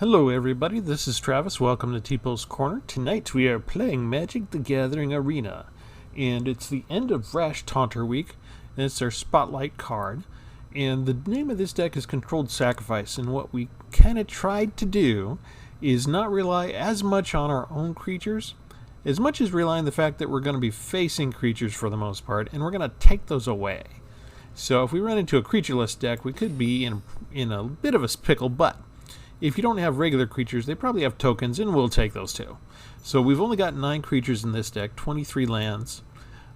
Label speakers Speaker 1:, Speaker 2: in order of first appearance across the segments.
Speaker 1: Hello everybody, this is Travis. Welcome to Tpull's Corner. Tonight we are playing Magic the Gathering Arena. And it's the end of Brash Taunter week, and it's our spotlight card. And the name of this deck is Controlled Sacrifice, and what we kind of tried to do is not rely as much on our own creatures, as much as rely on the fact that we're going to be facing creatures for the most part, and we're going to take those away. So if we run into a creatureless deck, we could be in a bit of a pickle, but if you don't have regular creatures, they probably have tokens, and we'll take those too. So we've only got 9 creatures in this deck, 23 lands,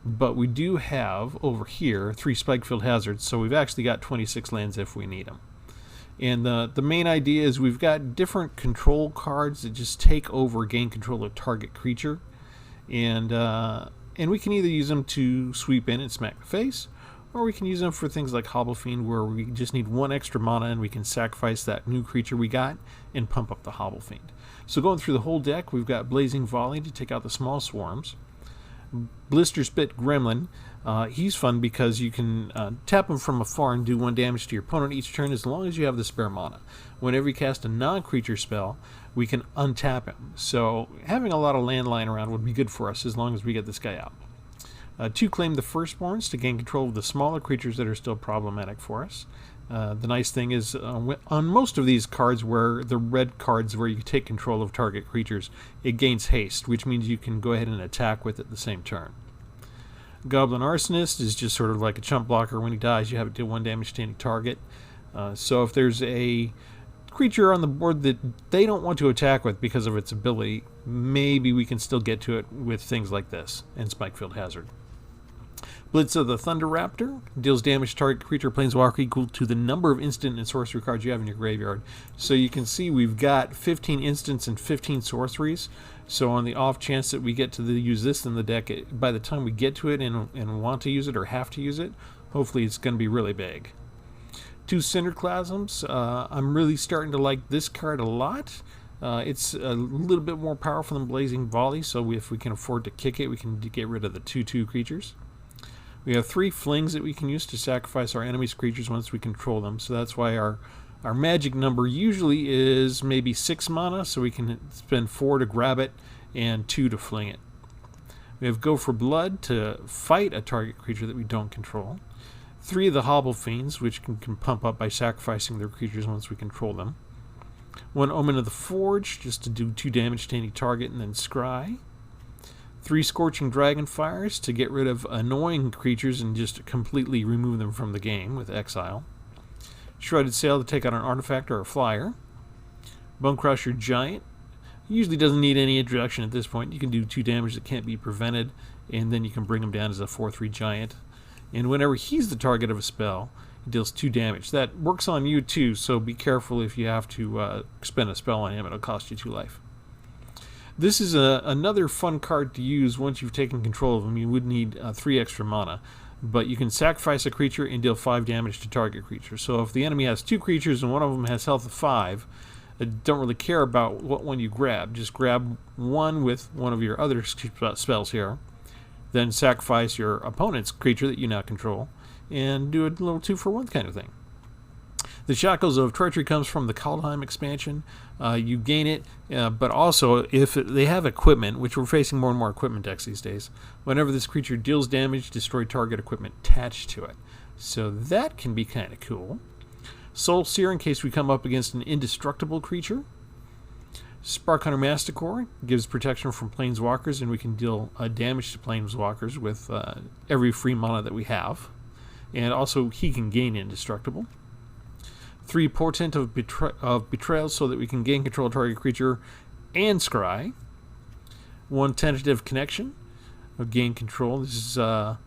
Speaker 1: but we do have, over here, 3 Spikefield Hazards, so we've actually got 26 lands if we need them. And the main idea is we've got different control cards that just take over, gain control of target creature, and we can either use them to sweep in and smack the face, or we can use them for things like Hobble Fiend, where we just need 1 extra mana and we can sacrifice that new creature we got and pump up the Hobble Fiend. So going through the whole deck, we've got Blazing Volley to take out the small swarms. Blister Spit Gremlin, he's fun because you can tap him from afar and do 1 damage to your opponent each turn as long as you have the spare mana. Whenever you cast a non-creature spell, we can untap him. So having a lot of land lying around would be good for us as long as we get this guy out. 2 Claim the Firstborns to gain control of the smaller creatures that are still problematic for us. The nice thing is, on most of these cards, where the red cards where you take control of target creatures, it gains haste, which means you can go ahead and attack with it the same turn. Goblin Arsonist is just sort of like a chump blocker. When he dies, you have it deal 1 damage to any target. So if there's a creature on the board that they don't want to attack with because of its ability, maybe we can still get to it with things like this and Spikefield Hazard. Blitz of the Thunder Raptor deals damage to target creature planeswalker equal to the number of instant and sorcery cards you have in your graveyard. So you can see we've got 15 instants and 15 sorceries. So on the off chance that we get to use this in the deck, by the time we get to it and want to use it or have to use it, hopefully it's going to be really big. 2 Cinderclasms. I'm really starting to like this card a lot. It's a little bit more powerful than Blazing Volley, so if we can afford to kick it, we can get rid of the 2/2 creatures. We have 3 Flings that we can use to sacrifice our enemy's creatures once we control them, so that's why our magic number usually is maybe 6 mana, so we can spend 4 to grab it and 2 to fling it. We have Go for Blood to fight a target creature that we don't control. 3 of the Hobble Fiends, which can pump up by sacrificing their creatures once we control them. 1 Omen of the Forge, just to do 2 damage to any target, and then Scry. 3 Scorching Dragonfires to get rid of annoying creatures and just completely remove them from the game with Exile. Shredded Sail to take out an artifact or a flyer. Bone Crusher Giant usually doesn't need any introduction at this point. You can do 2 damage that can't be prevented, and then you can bring him down as a 4/3 giant. And whenever he's the target of a spell, he deals 2 damage. That works on you too, so be careful if you have to spend a spell on him. It'll cost you 2 life. This is another fun card to use once you've taken control of him. You would need 3 extra mana, but you can sacrifice a creature and deal 5 damage to target creature. So if the enemy has 2 creatures and one of them has health of 5, don't really care about what one you grab. Just grab one with one of your other spells here, then sacrifice your opponent's creature that you now control, and do a little 2-for-1 kind of thing. The Shackles of Treachery comes from the Kaldheim expansion. You gain it, but also if they have equipment, which we're facing more and more equipment decks these days, whenever this creature deals damage, destroy target equipment attached to it. So that can be kind of cool. Soul Seer in case we come up against an indestructible creature. Sparkhunter Masticore gives protection from planeswalkers, and we can deal damage to planeswalkers with every free mana that we have. And also he can gain indestructible. 3 Portent of Betrayal so that we can gain control of target creature and Scry. 1 Tentative Connection of gain control. This is I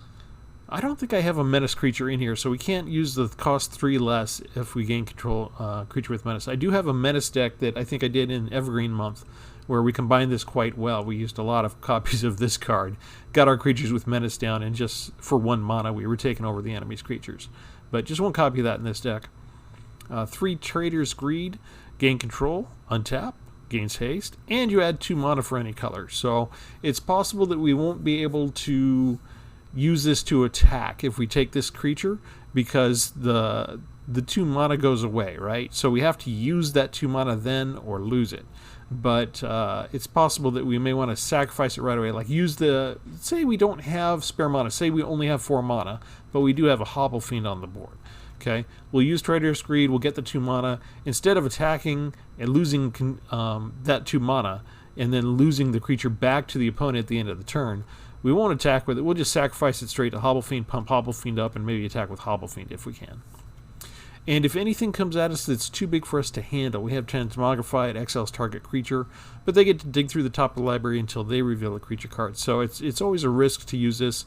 Speaker 1: don't think I have a menace creature in here, so we can't use the cost 3 less if we gain control creature with menace. I do have a menace deck that I think I did in Evergreen Month where we combined this quite well. We used a lot of copies of this card, got our creatures with menace down, and just for 1 mana we were taking over the enemy's creatures. But just 1 copy of that in this deck. 3 Trader's Greed, gain control, untap, gains haste, and you add 2 mana for any color. So it's possible that we won't be able to use this to attack if we take this creature, because the the 2 mana goes away, right? So we have to use that 2 mana then or lose it. But it's possible that we may want to sacrifice it right away. Like use the, say we don't have spare mana, say we only have 4 mana, but we do have a Hobble Fiend on the board. Okay, we'll use Traitorous Greed, we'll get the 2 mana. Instead of attacking and losing that 2 mana, and then losing the creature back to the opponent at the end of the turn, we won't attack with it, we'll just sacrifice it straight to Hobble Fiend, pump Hobble Fiend up, and maybe attack with Hobble Fiend if we can. And if anything comes at us that's too big for us to handle, we have Transmogrify, it exiles target creature, but they get to dig through the top of the library until they reveal a creature card. So it's always a risk to use this.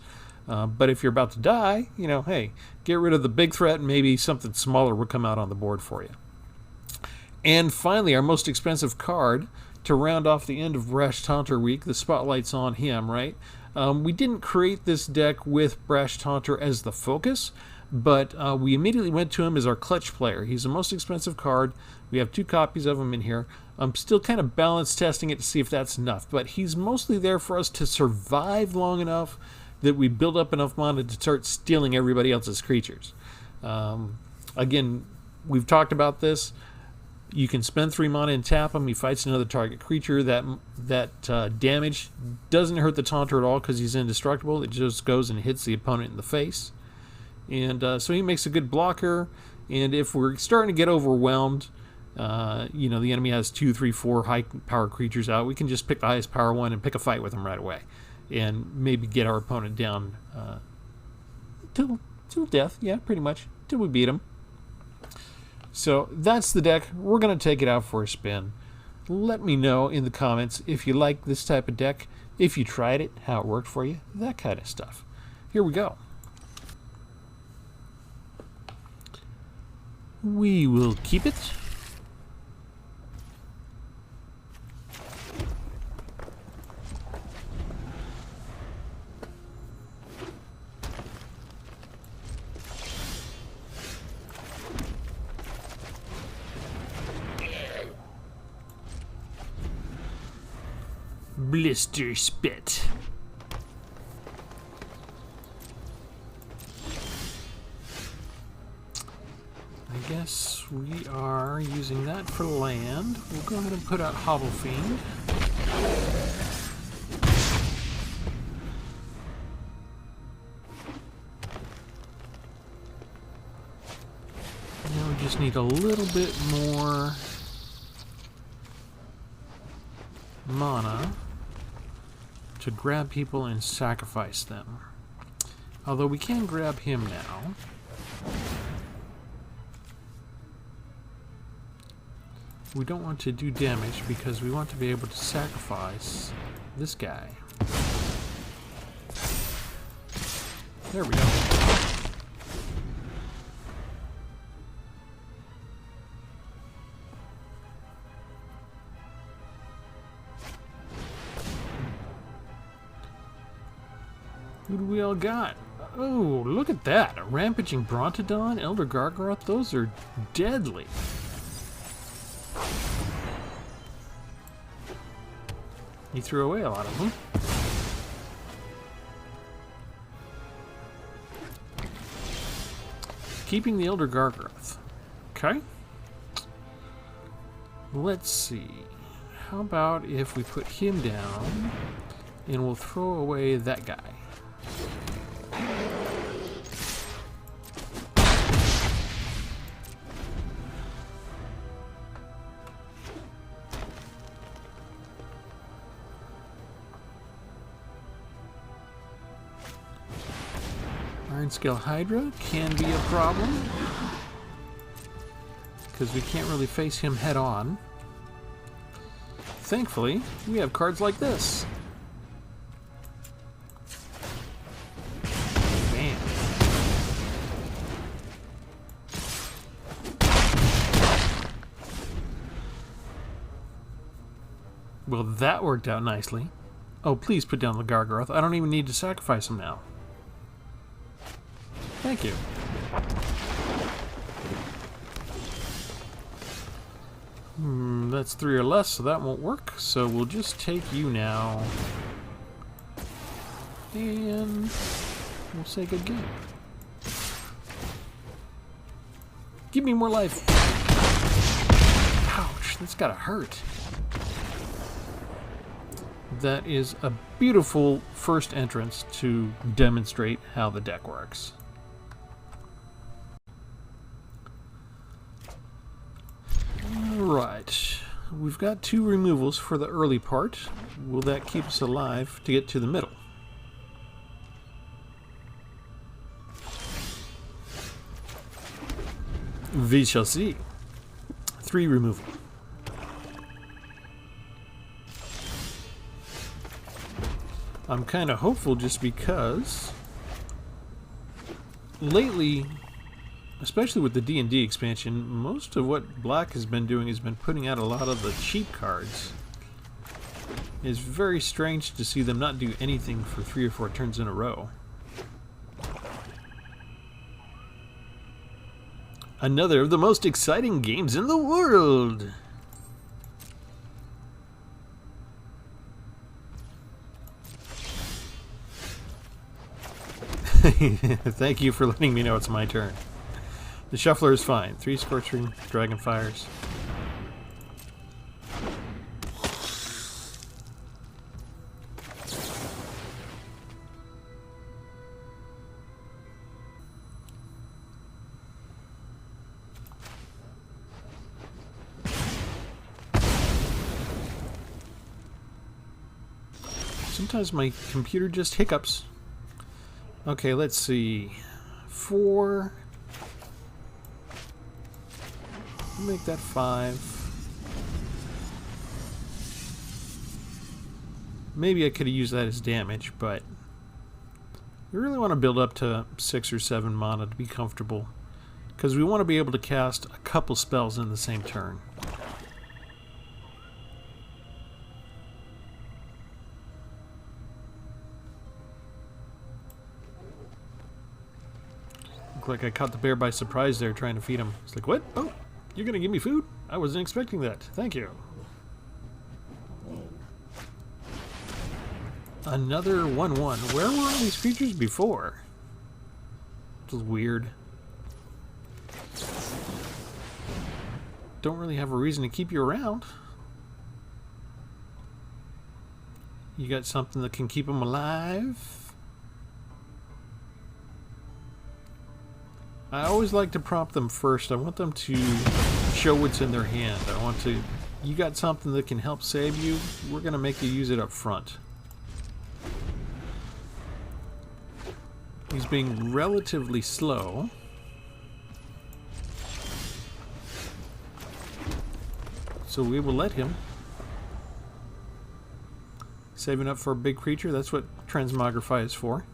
Speaker 1: But if you're about to die, you know, hey, get rid of the big threat and maybe something smaller will come out on the board for you. And finally, our most expensive card to round off the end of Brash Taunter week. The spotlight's on him, right? We didn't create this deck with Brash Taunter as the focus, but we immediately went to him as our clutch player. He's the most expensive card. We have 2 copies of him in here. I'm still kind of balance testing it to see if that's enough, but he's mostly there for us to survive long enough that we build up enough mana to start stealing everybody else's creatures. Again, we've talked about this. You can spend 3 mana and tap him. He fights another target creature. That damage doesn't hurt the Taunter at all because he's indestructible. It just goes and hits the opponent in the face. And so he makes a good blocker. And if we're starting to get overwhelmed, you know, the enemy has 2, 3, 4 high power creatures out, we can just pick the highest power one and pick a fight with him right away. And maybe get our opponent down till death. Yeah, pretty much. Till we beat him. So that's the deck. We're going to take it out for a spin. Let me know in the comments if you like this type of deck, if you tried it, how it worked for you, that kind of stuff. Here we go. We will keep it. Blister Spit. I guess we are using that for land. We'll go ahead and put out Hobble Fiend. Now we just need a little bit more mana to grab people and sacrifice them. Although we can grab him now. We don't want to do damage because we want to be able to sacrifice this guy. There we go. Who do we all got? Oh, look at that. A Rampaging Brontodon, Elder Gargaroth, those are deadly. He threw away a lot of them. Keeping the Elder Gargaroth. Okay. Let's see. How about if we put him down and we'll throw away that guy. Iron Scale Hydra can be a problem because we can't really face him head on. Thankfully, we have cards like this. Bam. Well, that worked out nicely. Oh, please put down the Gargaroth. I don't even need to sacrifice him now. Thank you. That's 3 or less, so that won't work. So we'll just take you now. And we'll say good game. Give me more life. Ouch, that's gotta hurt. That is a beautiful first entrance to demonstrate how the deck works. Alright, we've got 2 removals for the early part. Will that keep us alive to get to the middle? We shall see. 3 removal. I'm kind of hopeful just because lately, especially with the D&D expansion, most of what Black has been doing has been putting out a lot of the cheap cards. It's very strange to see them not do anything for 3 or 4 turns in a row. Another of the most exciting games in the world! Thank you for letting me know it's my turn. The shuffler is fine. 3 Scorching Dragon Fires. Sometimes my computer just hiccups. Okay, let's see. 4. Make that 5. Maybe I could have used that as damage, but we really want to build up to 6 or 7 mana to be comfortable, because we want to be able to cast a couple spells in the same turn. Like I caught the bear by surprise there trying to feed him. It's like, what? Oh, you're gonna give me food? I wasn't expecting that. Thank you. Another 1/1. Where were all these creatures before? This is weird. Don't really have a reason to keep you around. You got something that can keep them alive? I always like to prompt them first. I want them to show what's in their hand. I want to... You got something that can help save you? We're going to make you use it up front. He's being relatively slow. So we will let him. Saving up for a big creature. That's what Transmogrify is for.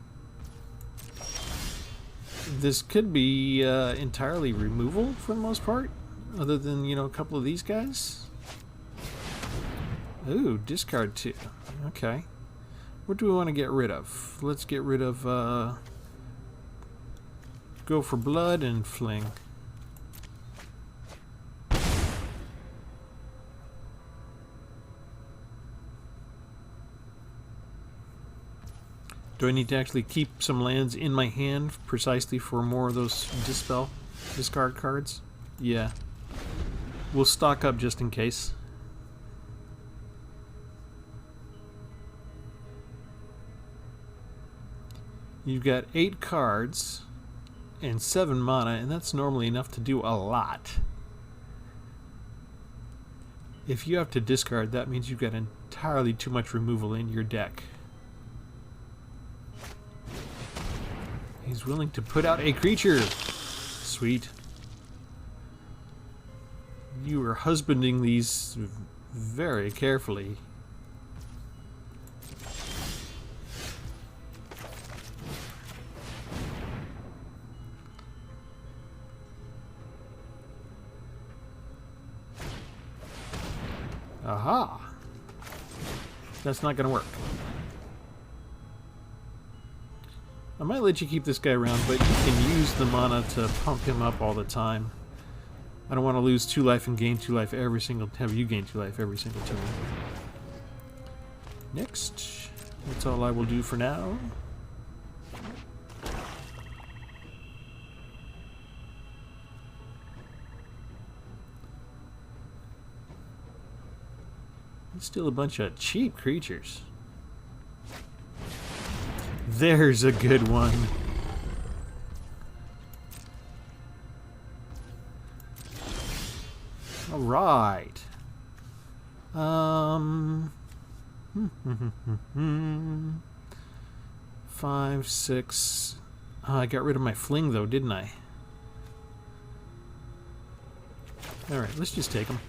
Speaker 1: This could be entirely removal for the most part, other than, you know, a couple of these guys. Ooh, discard 2. Okay. What do we want to get rid of? Let's get rid of, go for blood and fling. Do I need to actually keep some lands in my hand precisely for more of those discard cards? Yeah. We'll stock up just in case. You've got 8 cards and 7 mana, and that's normally enough to do a lot. If you have to discard, that means you've got entirely too much removal in your deck. He's willing to put out a creature. Sweet. You are husbanding these very carefully. Aha! That's not going to work. I might let you keep this guy around, but you can use the mana to pump him up all the time. I don't want to lose 2 life and gain 2 life every single time. Have you gain 2 life every single turn. Next. That's all I will do for now. Still a bunch of cheap creatures. There's a good one. All right. 5, 6. Oh, I got rid of my fling though, didn't I? All right, let's just take them.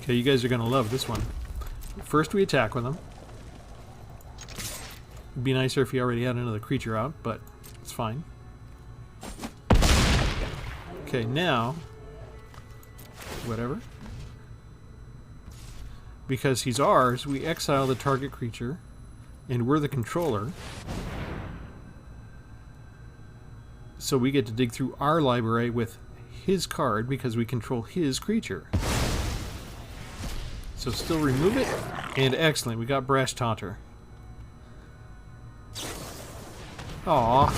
Speaker 1: Okay, you guys are going to love this one. First we attack with them. It'd be nicer if he already had another creature out, but it's fine. Okay, now... whatever. Because he's ours, we exile the target creature, and we're the controller. So we get to dig through our library with his card because we control his creature. So still remove it, and excellent, we got Brash Taunter. Aww.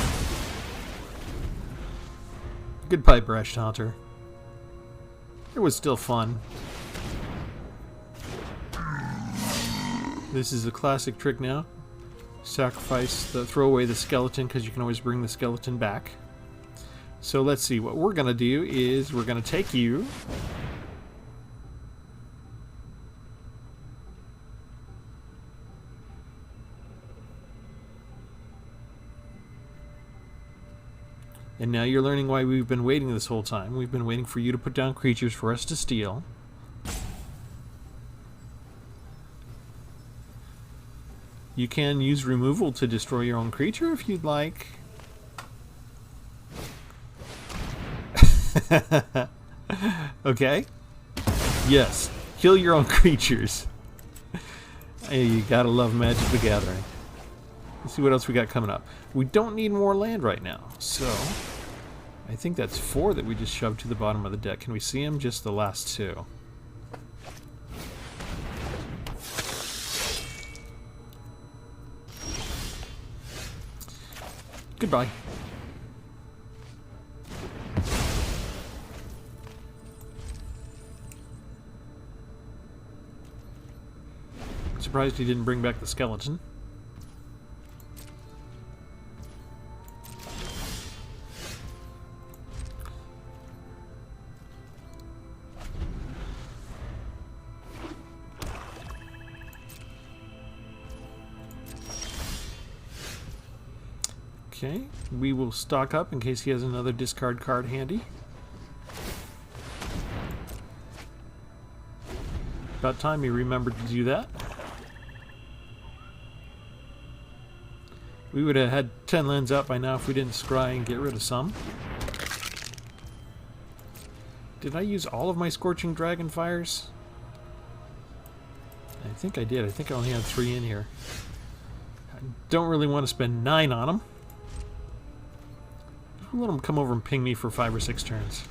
Speaker 1: Goodbye, Brash Taunter. It was still fun. This is a classic trick now. Throw away the skeleton because you can always bring the skeleton back. So let's see, what we're going to do is we're going to take you. And now you're learning why we've been waiting this whole time. We've been waiting for you to put down creatures for us to steal. You can use removal to destroy your own creature if you'd like. Okay? Yes. Kill your own creatures. Hey, you gotta love Magic the Gathering. Let's see what else we got coming up. We don't need more land right now, so... I think that's 4 that we just shoved to the bottom of the deck. Can we see them? Just the last 2. Goodbye. Surprised he didn't bring back the skeleton. Okay, we will stock up in case he has another discard card handy. About time he remembered to do that. We would have had 10 lands out by now if we didn't scry and get rid of some. Did I use all of my Scorching Dragon Fires? I think I did. I think I only had 3 in here. I don't really want to spend 9 on them. I'll let them come over and ping me for 5 or 6 turns.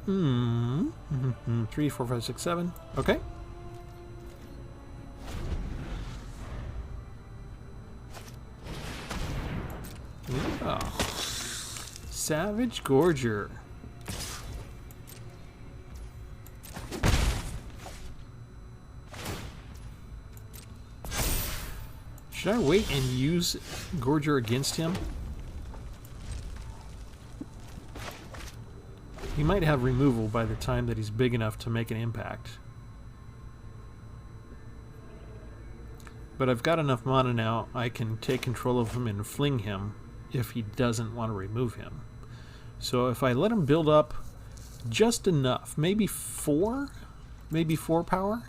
Speaker 1: Hmm. 3, 4, 5, 6, 7. Okay. Yeah. Savage Gorger. Should I wait and use Gorger against him? He might have removal by the time that he's big enough to make an impact. But I've got enough mana now, I can take control of him and fling him if he doesn't want to remove him. So if I let him build up just enough, maybe 4? Maybe 4 power?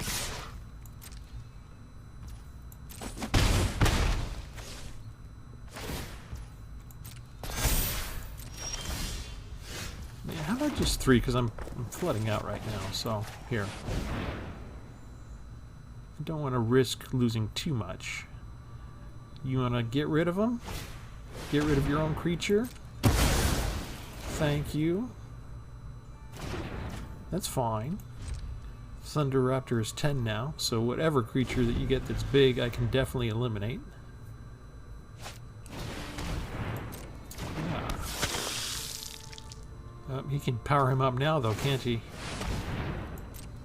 Speaker 1: How about just 3? Because I'm flooding out right now. So, here. I don't want to risk losing too much. You want to get rid of them? Get rid of your own creature. Thank you. That's fine. Thunder Raptor is 10 now, so whatever creature that you get that's big, I can definitely eliminate. Yeah. He can power him up now, though, can't he?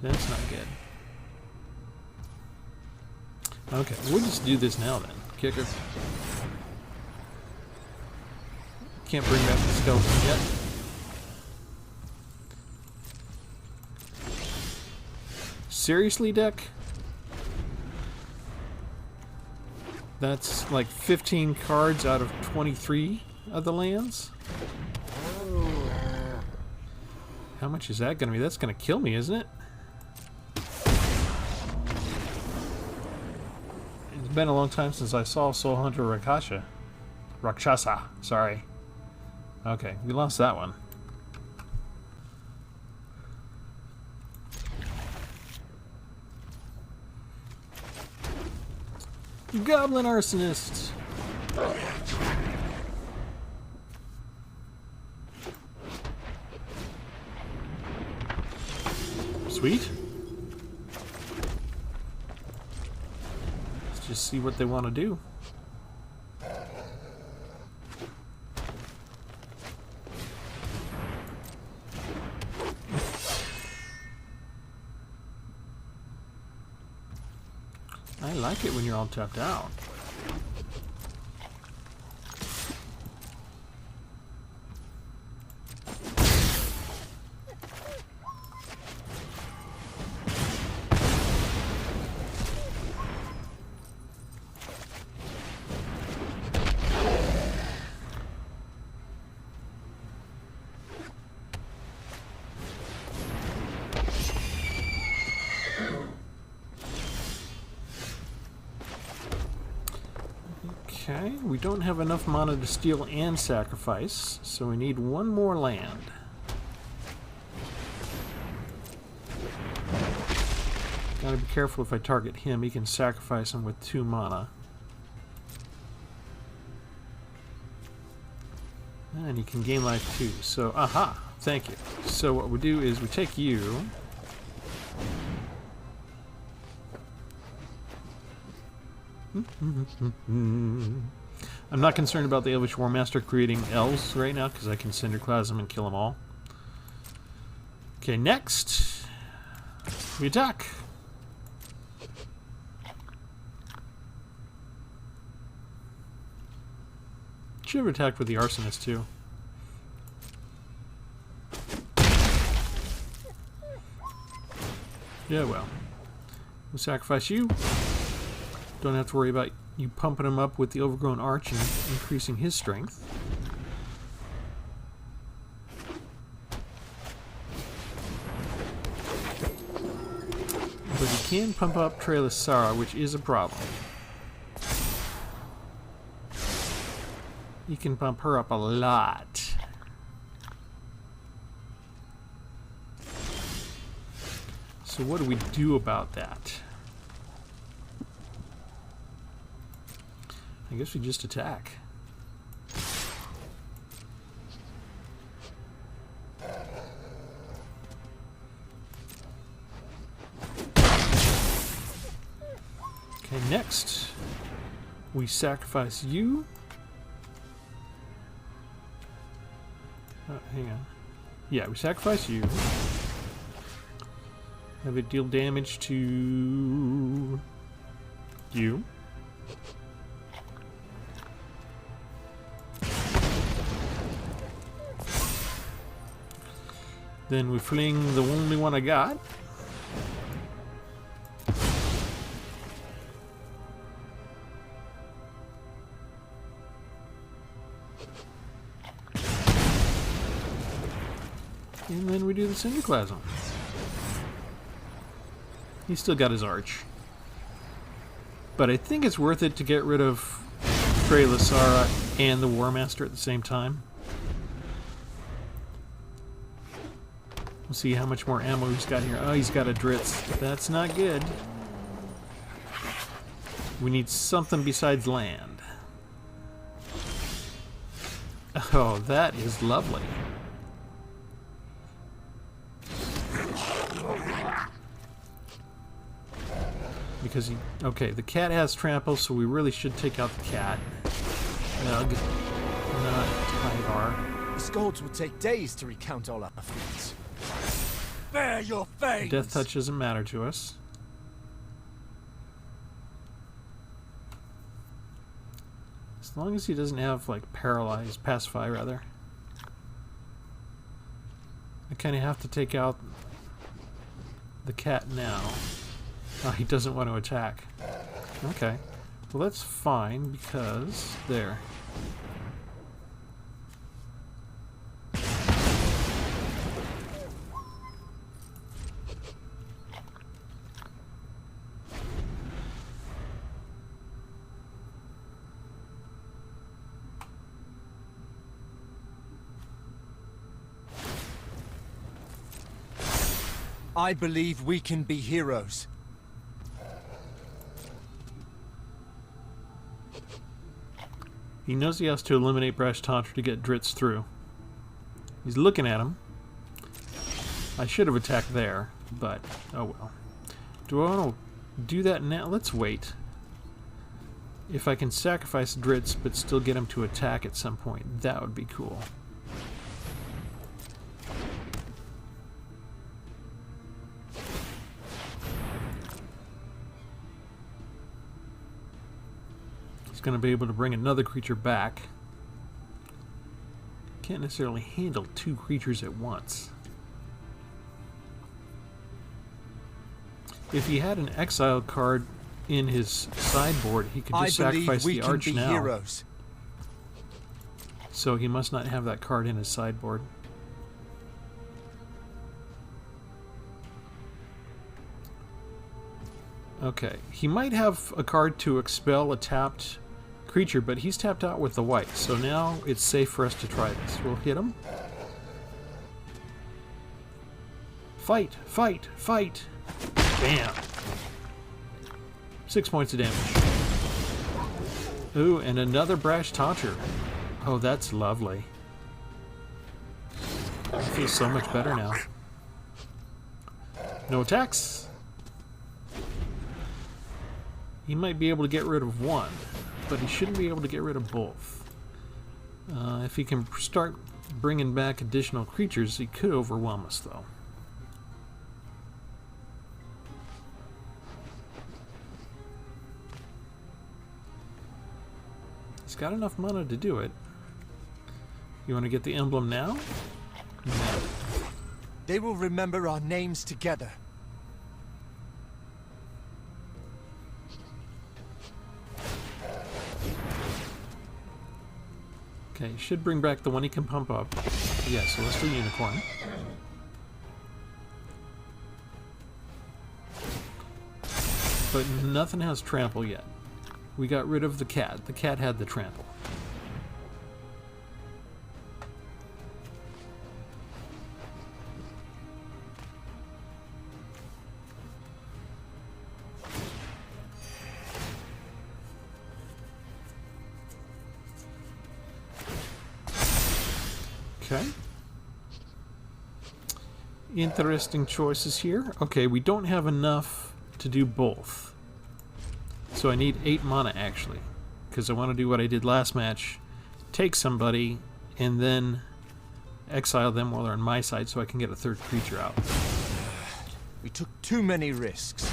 Speaker 1: That's not good. Okay, we'll just do this now then. Kicker. Can't bring back the skeleton yet. Seriously, deck? That's like 15 cards out of 23 of the lands? How much is that going to be? That's going to kill me, isn't it? It's been a long time since I saw Soul Hunter Rakshasa, sorry. Okay, we lost that one. Goblin Arsonist! Sweet. Let's just see what they want to do. I like it when you're all tapped out. Okay, we don't have enough mana to steal and sacrifice, so we need one more land. Gotta be careful if I target him, he can sacrifice him with 2 mana. And he can gain life too, so aha, thank you. So what we do is we take you. I'm not concerned about the Elvish War Master creating elves right now because I can Cinderclasm and kill them all. Okay, next we attack. Should have attacked with the Arsonist too. Yeah, well, we'll sacrifice you. Don't have to worry about you pumping him up with the Overgrown Arch and increasing his strength. But he can pump up Trailisara, which is a problem. He can pump her up a lot. So what do we do about that? I guess we just attack. Okay, next we sacrifice you. Hang on. Yeah, we sacrifice you. Have it deal damage to you. Then we fling the only one I got. And then we do the Cinderclasm. He's still got his arch. But I think it's worth it to get rid of Trailisara and the War Master at the same time. We'll see how much more ammo he's got here. Oh, he's got a Dritz. That's not good. We need something besides land. Oh, that is lovely. Because he... Okay, the cat has trample, so we really should take out the cat. Nug. Not Tigar.
Speaker 2: The scolds will take days to recount all our feats. Bear your face!
Speaker 1: Death touch doesn't matter to us. As long as he doesn't have, like, paralyzed, pacify, rather. I kind of have to take out the cat now. Oh, he doesn't want to attack. Okay. Well, that's fine, because... There.
Speaker 2: I believe we can be heroes.
Speaker 1: He knows he has to eliminate Brash Taunter to get Dritz through. He's looking at him. I should have attacked there, but oh well. Do I want to do that now? Let's wait. If I can sacrifice Dritz but still get him to attack at some point, that would be cool. Going to be able to bring another creature back. Can't necessarily handle two creatures at once. If he had an exiled card in his sideboard, he could just sacrifice the Arch now.
Speaker 2: Heroes.
Speaker 1: So he must not have that card in his sideboard. Okay, he might have a card to expel a tapped creature, but he's tapped out with the white, so now it's safe for us to try this. We'll hit him. Fight! Fight! Fight! Bam! 6 points of damage. Ooh, and another Brash Taunter. Oh, that's lovely. I feel so much better now. No attacks. He might be able to get rid of one, but he shouldn't be able to get rid of both. If he can start bringing back additional creatures, he could overwhelm us, though. He's got enough mana to do it. You want to get the emblem now? No.
Speaker 2: They will remember our names together.
Speaker 1: Okay, should bring back the one he can pump up. Yeah, Celestial Unicorn. But nothing has trample yet. We got rid of the cat. The cat had the trample. Okay. Interesting choices here. Okay, we don't have enough to do both. So I need 8 mana, actually. Because I want to do what I did last match. Take somebody, and then exile them while they're on my side so I can get a third creature out.
Speaker 2: We took too many risks.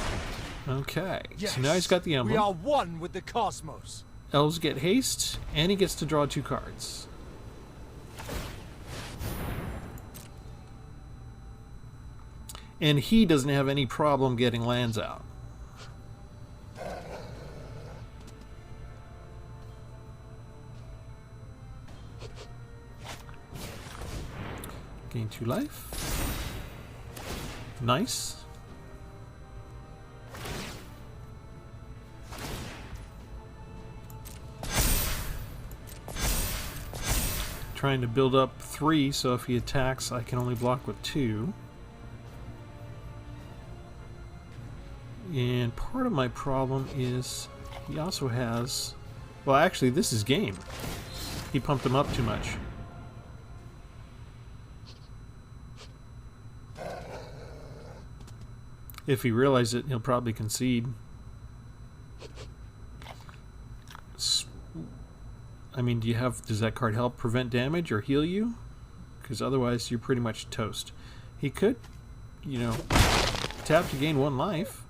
Speaker 1: Okay,
Speaker 2: Yes,
Speaker 1: so now he's got the emblem.
Speaker 2: We are one with the cosmos.
Speaker 1: Elves get haste, and he gets to draw 2 cards. And he doesn't have any problem getting lands out. Gain 2 life. Nice. Trying to build up 3, so if he attacks, I can only block with 2. And part of my problem is he also has... Well, actually, this is game. He pumped him up too much. If he realizes it, he'll probably concede. I mean, does that card help prevent damage or heal you? Because otherwise you're pretty much toast. He could, you know, tap to gain 1 life.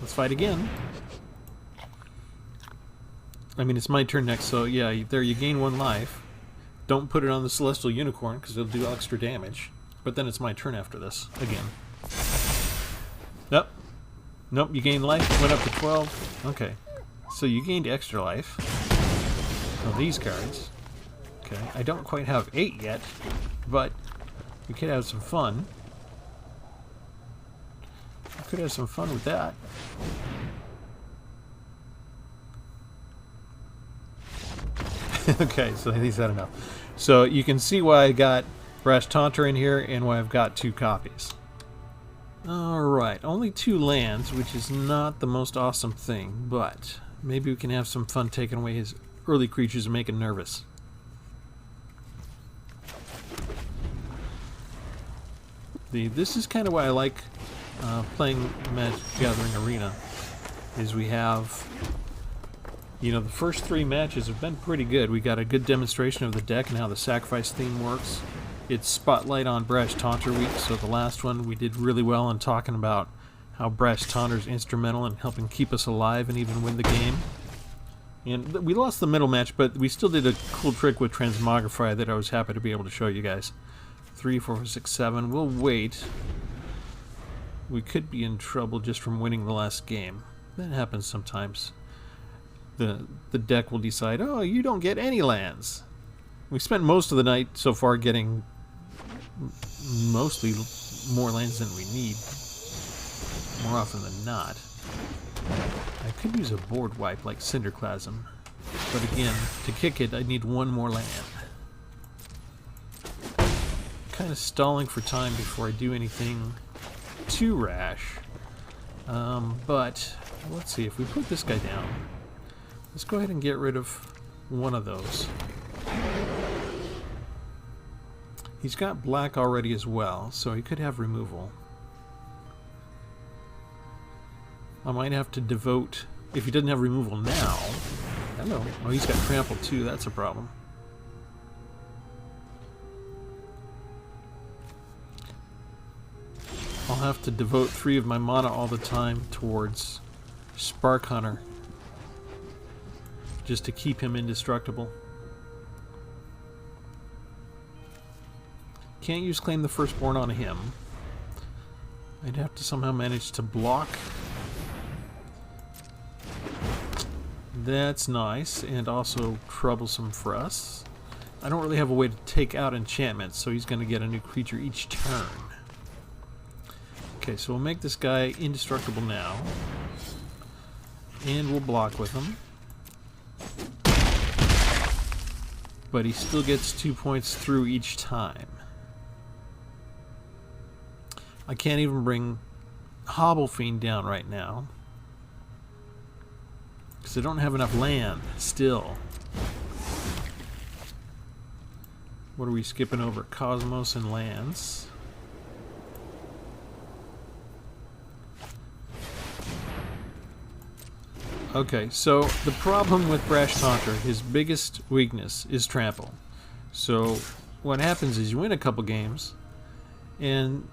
Speaker 1: Let's fight again. I mean, it's my turn next, so yeah, there you gain 1 life. Don't put it on the Celestial Unicorn, because it'll do extra damage. But then it's my turn after this, again. Nope. Nope, you gained life, went up to 12. Okay. So you gained extra life. Oh, these cards. Okay, I don't quite have 8 yet, but we could have some fun. We could have some fun with that. Okay, so he's had enough. So you can see why I got Brash Taunter in here and why I've got 2 copies. Alright, only 2 lands, which is not the most awesome thing, but maybe we can have some fun taking away his early creatures and make him nervous. This is kind of why I like playing Magic the Gathering Arena, is we have, you know, the first 3 matches have been pretty good. We got a good demonstration of the deck and how the sacrifice theme works. It's Spotlight on Brash Taunter week, so the last one we did really well in talking about how Brash Taunter is instrumental in helping keep us alive and even win the game. And we lost the middle match, but we still did a cool trick with Transmogrify that I was happy to be able to show you guys. 3, 4, 6, 7. We'll wait. We could be in trouble just from winning the last game. That happens sometimes. The deck will decide, oh, you don't get any lands. We spent most of the night so far getting mostly more lands than we need, more often than not. I could use a board wipe like Cinderclasm, but again, to kick it, I need 1 more land. Kind of stalling for time before I do anything too rash, but let's see, if we put this guy down, let's go ahead and get rid of one of those. He's got black already as well, so he could have removal. I might have to devote, if he doesn't have removal now. Hello. Oh, he's got trample too, that's a problem. I'll have to devote 3 of my mana all the time towards Spark Hunter, just to keep him indestructible. Can't use Claim the Firstborn on him. I'd have to somehow manage to block. That's nice, and also troublesome for us. I don't really have a way to take out enchantments, so he's going to get a new creature each turn. Okay, so we'll make this guy indestructible now. And we'll block with him. But he still gets 2 points through each time. I can't even bring Hobble Fiend down right now, because I don't have enough land still. What are we skipping over? Cosmos and lands. Okay, so the problem with Brash Taunter, his biggest weakness is trample. So what happens is you win a couple games, and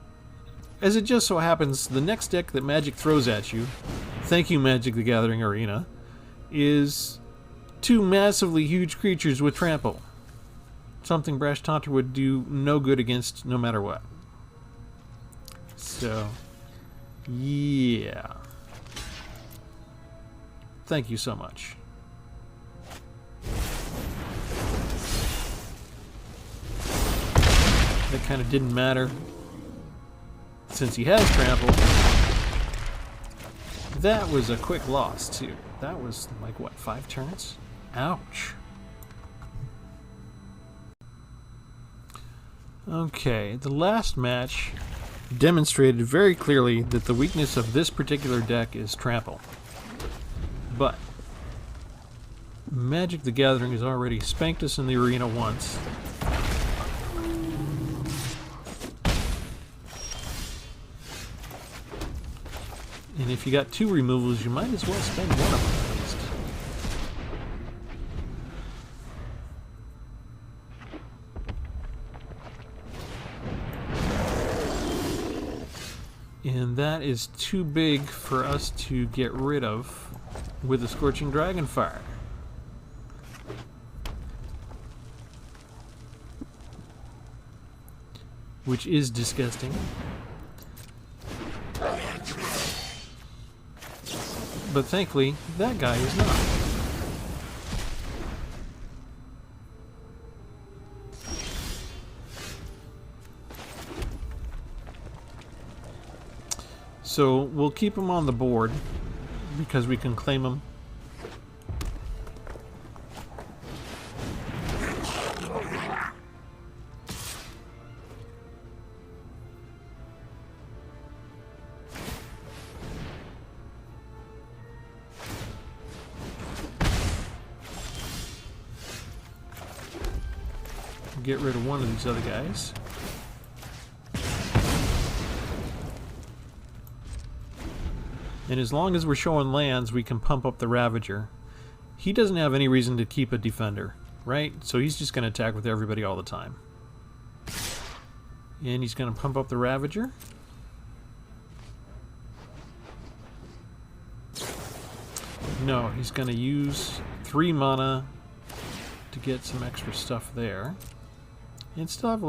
Speaker 1: as it just so happens, the next deck that Magic throws at you, thank you Magic the Gathering Arena, is 2 massively huge creatures with trample. Something Brash Taunter would do no good against no matter what. So, yeah. Thank you so much. That kind of didn't matter, since he has trample. That was a quick loss too. That was like, what, 5 turns? Ouch. Okay, the last match demonstrated very clearly that the weakness of this particular deck is trample. But Magic the Gathering has already spanked us in the arena once. And if you got 2 removals, you might as well spend one of them at least. And that is too big for us to get rid of with a Scorching Dragonfire. Which is disgusting. But thankfully, that guy is not. So we'll keep him on the board because we can claim him. Get rid of one of these other guys. And as long as we're showing lands, we can pump up the Ravager. He doesn't have any reason to keep a defender, right? So he's just going to attack with everybody all the time. And he's going to pump up the Ravager. No, he's going to use 3 mana to get some extra stuff there. And still have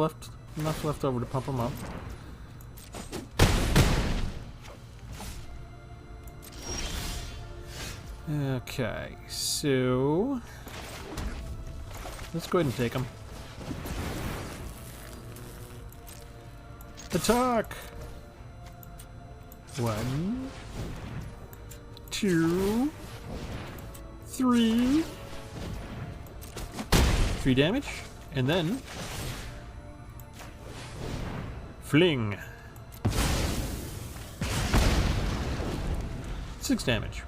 Speaker 1: enough left over to pump him up. Okay, so let's go ahead and take him. Attack! 1, 2, 3. 3 damage, and then fling. 6 damage.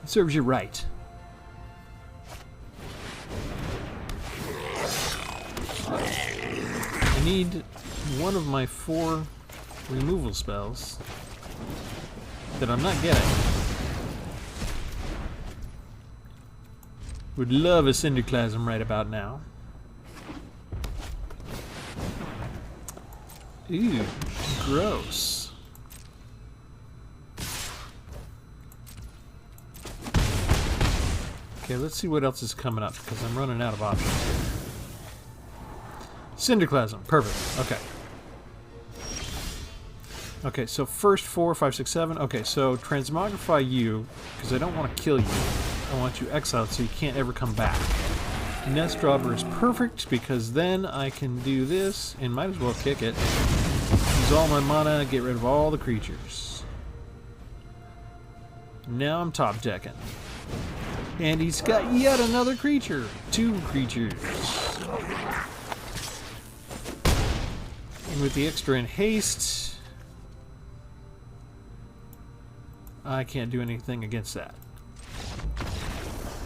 Speaker 1: It serves you right. I need one of my 4 removal spells that I'm not getting. Would love a Cinderclasm right about now. Ew, gross. Okay, let's see what else is coming up, because I'm running out of options here. Cinderclasm, perfect, okay. Okay, so first 4, 5, 6, 7. Okay, so transmogrify you, because I don't want to kill you. I want you exiled so you can't ever come back. Nest Robber is perfect, because then I can do this, and might as well kick it. Use all my mana, get rid of all the creatures. Now I'm top decking. And he's got yet another creature. 2 creatures. And with the extra in haste, I can't do anything against that.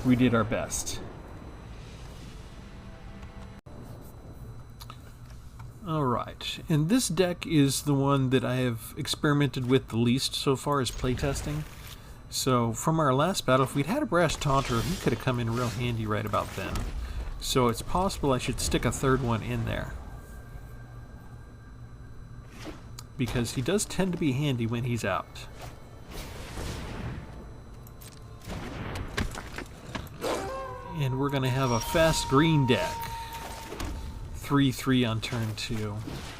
Speaker 1: We did our best. Alright, and this deck is the one that I have experimented with the least so far as playtesting. So from our last battle, if we'd had a Brash Taunter, he could have come in real handy right about then. So it's possible I should stick a 3rd one in there. Because he does tend to be handy when he's out. And we're going to have a fast green deck. 3/3 on turn 2.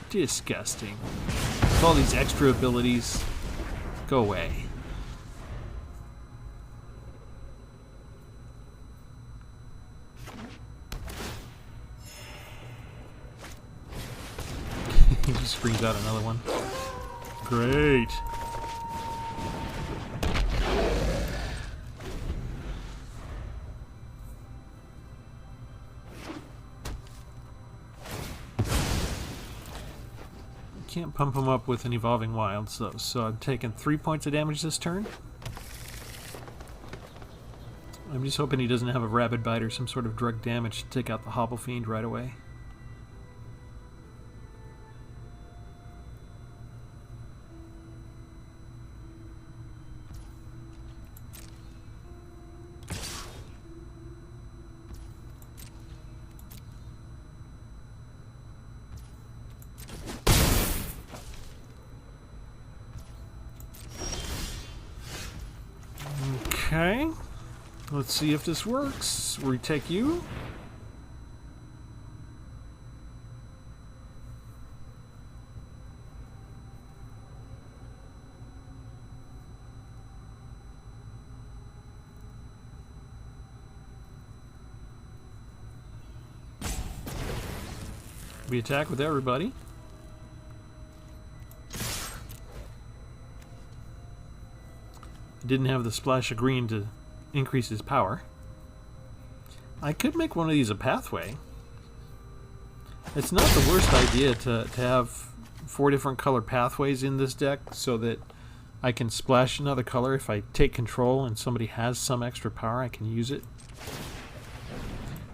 Speaker 1: Disgusting. With all these extra abilities, go away. He just brings out another one. Great. Can't pump him up with an Evolving Wilds though, so I'm taking 3 points of damage this turn. I'm just hoping he doesn't have a Rabid Bite or some sort of drug damage to take out the Hobble Fiend right away. Okay. Let's see if this works. We take you. We attack with everybody. Didn't have the splash of green to increase his power. I could make one of these a pathway. It's not the worst idea to have 4 different color pathways in this deck so that I can splash another color. If I take control and somebody has some extra power, I can use it.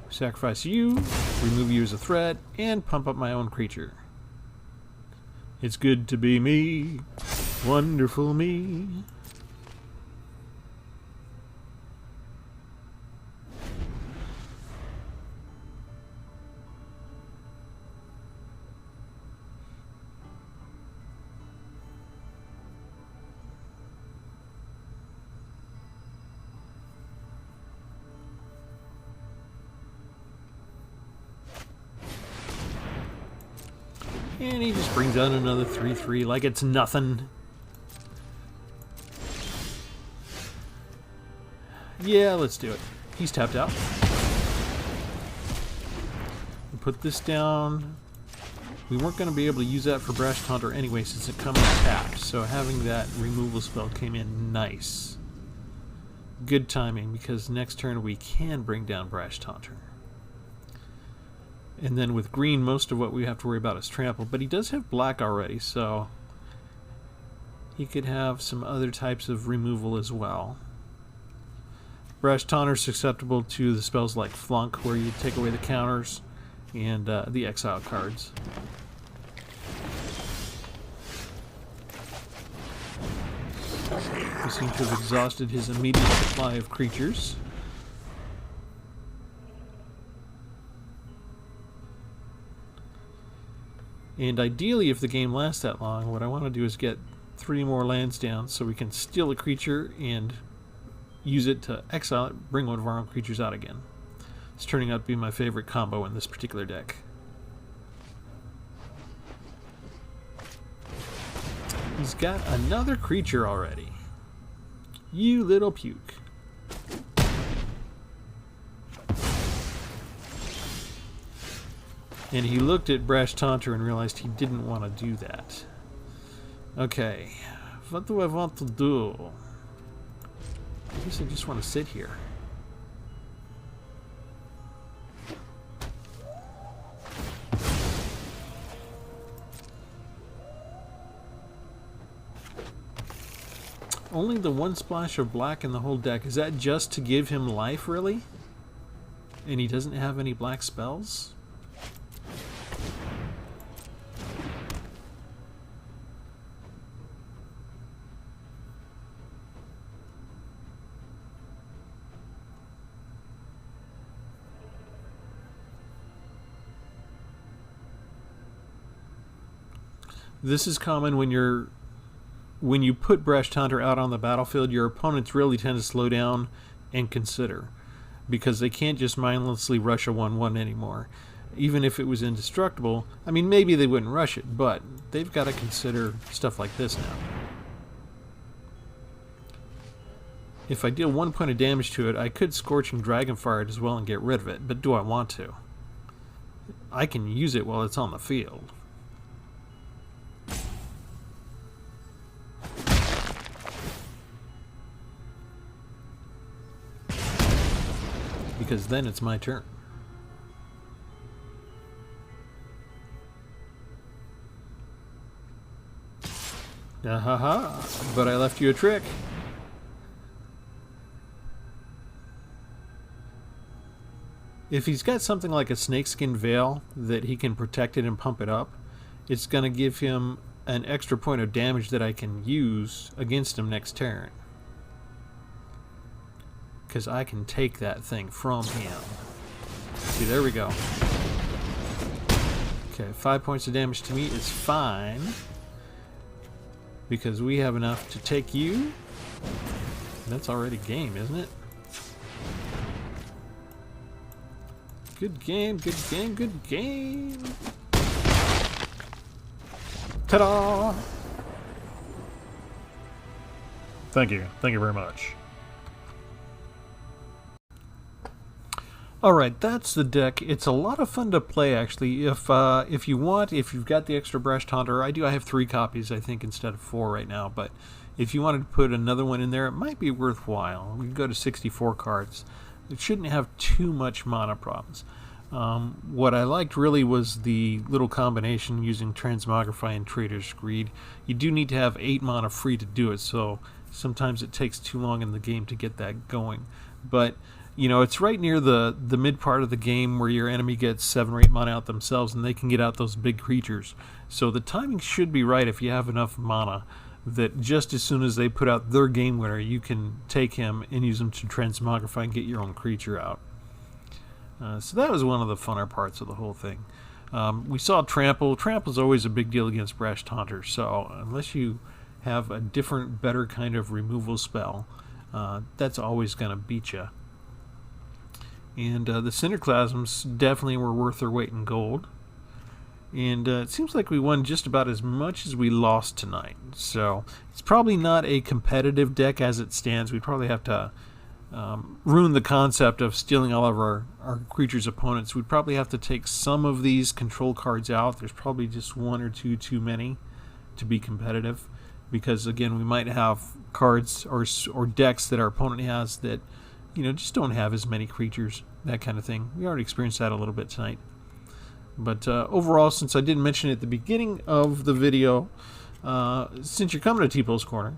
Speaker 1: Sacrifice you, remove you as a threat, and pump up my own creature. It's good to be me, wonderful me. And he just brings out another 3/3 like it's nothing. Yeah, let's do it. He's tapped out. We'll put this down. We weren't going to be able to use that for Brash Taunter anyway since it comes tapped, so having that removal spell came in nice. Good timing, because next turn we can bring down Brash Taunter. And then with green, most of what we have to worry about is trample. But he does have black already, so he could have some other types of removal as well. Brash Taunter is susceptible to the spells like Flunk, where you take away the counters and the exile cards. He seems to have exhausted his immediate supply of creatures. And ideally, if the game lasts that long, what I want to do is get 3 more lands down so we can steal a creature and use it to exile it, bring one of our own creatures out again. It's turning out to be my favorite combo in this particular deck. He's got another creature already. You little puke. And he looked at Brash Taunter and realized he didn't want to do that. Okay, what do I want to do? I guess I just want to sit here. Only the 1 splash of black in the whole deck. Is that just to give him life, really? And he doesn't have any black spells? This is common when you put Brash Taunter out on the battlefield. Your opponents really tend to slow down and consider, because they can't just mindlessly rush a 1/1 anymore. Even if it was indestructible, I mean, maybe they wouldn't rush it, but they've got to consider stuff like this now. If I deal 1 point of damage to it, I could Scorching Dragonfire it as well and get rid of it, but do I want to? I can use it while it's on the field. Because then it's my turn. Ha! But I left you a trick. If he's got something like a Snakeskin Veil that he can protect it and pump it up, it's going to give him an extra point of damage that I can use against him next turn. Because I can take that thing from him. See, there we go. Okay, 5 points of damage to me is fine, because we have enough to take you, That's already game, isn't it? Good game, good game, good game. Ta-da! Thank you. Thank you very much. Alright, that's the deck. It's a lot of fun to play, actually. If you want, if you've got the extra Brash Taunter, I have 3 copies, I think, instead of 4 right now, but if you wanted to put another one in there, it might be worthwhile. We can go to 64 cards. It shouldn't have too much mana problems. What I liked really was the little combination using Transmogrify and Trader's Greed. You do need to have 8 mana free to do it, so sometimes it takes too long in the game to get that going. But you know, it's right near the mid part of the game where your enemy gets 7 or 8 mana out themselves and they can get out those big creatures. So the timing should be right if you have enough mana that just as soon as they put out their game winner, you can take him and use him to Transmogrify and get your own creature out. So that was one of the funner parts of the whole thing. We saw Trample. Trample's always a big deal against Brash Taunter, so unless you have a different, better kind of removal spell, that's always going to beat you. And the Cinderclasms definitely were worth their weight in gold. And it seems like we won just about as much as we lost tonight. So it's probably not a competitive deck as it stands. We probably have to ruin the concept of stealing all of our creatures' opponents. We'd probably have to take some of these control cards out. There's probably just 1 or 2 too many to be competitive. Because, again, we might have cards or decks that our opponent has that, you know, just don't have as many creatures, that kind of thing. We already experienced that a little bit tonight. But overall, since I didn't mention it at the beginning of the video, since you're coming to Tpull's Corner,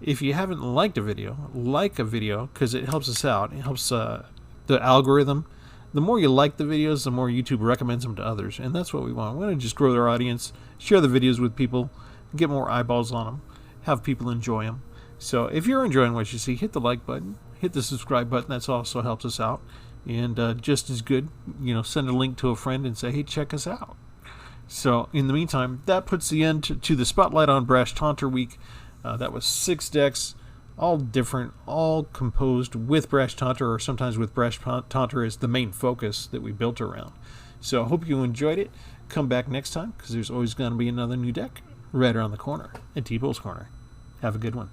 Speaker 1: if you haven't liked a video, like a video, because it helps us out. It helps the algorithm. The more you like the videos, the more YouTube recommends them to others, and that's what we want. We want to just grow their audience, share the videos with people, get more eyeballs on them, have people enjoy them. So if you're enjoying what you see, hit the like button, hit the subscribe button. That also helps us out. And just as good, you know, send a link to a friend and say, hey, check us out. So in the meantime, that puts the end to the spotlight on Brash Taunter week. That was 6 decks, all different, all composed with Brash Taunter, or sometimes with Brash Taunter as the main focus that we built around. So I hope you enjoyed it. Come back next time, because there's always going to be another new deck right around the corner at Tpull's Corner. Have a good one.